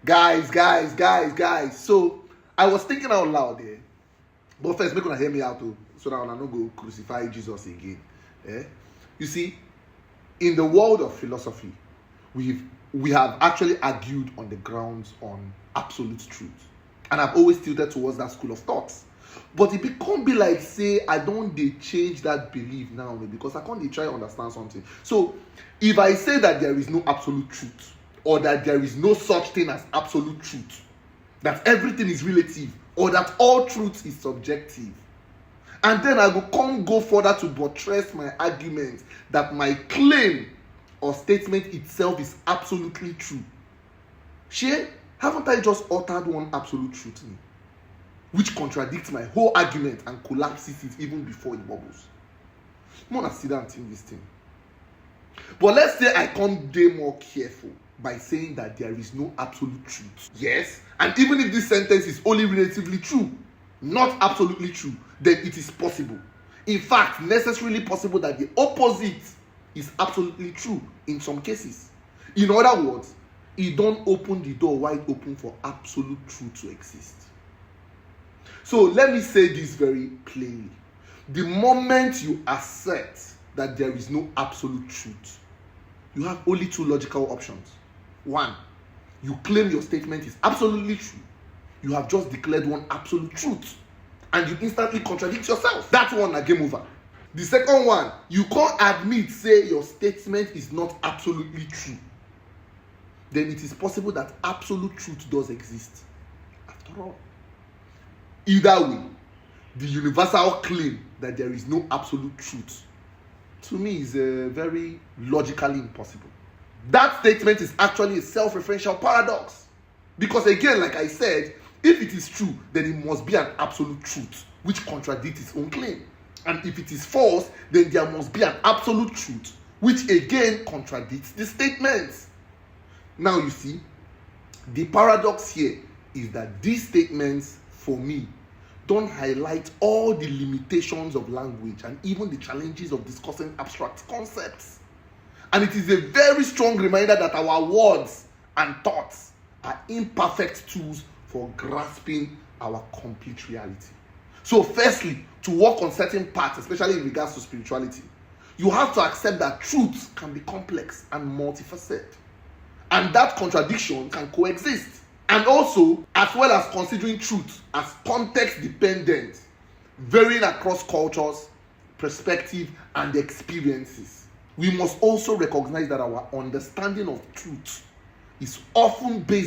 Guys. So I was thinking out loud there. But first, make una hear me out too, so that I no go crucify Jesus again. You see, in the world of philosophy, we have actually argued on the grounds on absolute truth. And I've always tilted towards that school of thoughts. But it can't be like, say, I don't change that belief now, because I can't try to understand something. So, if I say that there is no absolute truth, or that there is no such thing as absolute truth, that everything is relative, or that all truth is subjective, and then I will go further to buttress my argument that my claim or statement itself is absolutely true. Haven't I just uttered one absolute truth in, which contradicts my whole argument and collapses it even before it bubbles? I'm gonna sit down and think this thing. But let's say I come day more careful by saying that there is no absolute truth. Yes, and even if this sentence is only relatively true, not absolutely true, then it is possible. In fact, necessarily possible that the opposite is absolutely true in some cases. In other words, it don't open the door wide open for absolute truth to exist. So let me say this very plainly. The moment you assert that there is no absolute truth, you have only two logical options. One, you claim your statement is absolutely true. You have just declared one absolute truth, and you instantly contradict yourself. That one, a game over. The second one, you can't admit, say your statement is not absolutely true. Then it is possible that absolute truth does exist. After all, either way, the universal claim that there is no absolute truth, to me, is very logically impossible. That statement is actually a self-referential paradox. Because again, like I said, if it is true, then it must be an absolute truth, which contradicts its own claim. And if it is false, then there must be an absolute truth, which again contradicts the statement. Now you see, the paradox here is that these statements, for me, don't highlight all the limitations of language and even the challenges of discussing abstract concepts. And it is a very strong reminder that our words and thoughts are imperfect tools for grasping our complete reality. So firstly, to work on certain parts, especially in regards to spirituality, you have to accept that truth can be complex and multifaceted. And that contradiction can coexist. And also, as well as considering truth as context dependent, varying across cultures, perspective, and experiences, we must also recognize that our understanding of truth is often based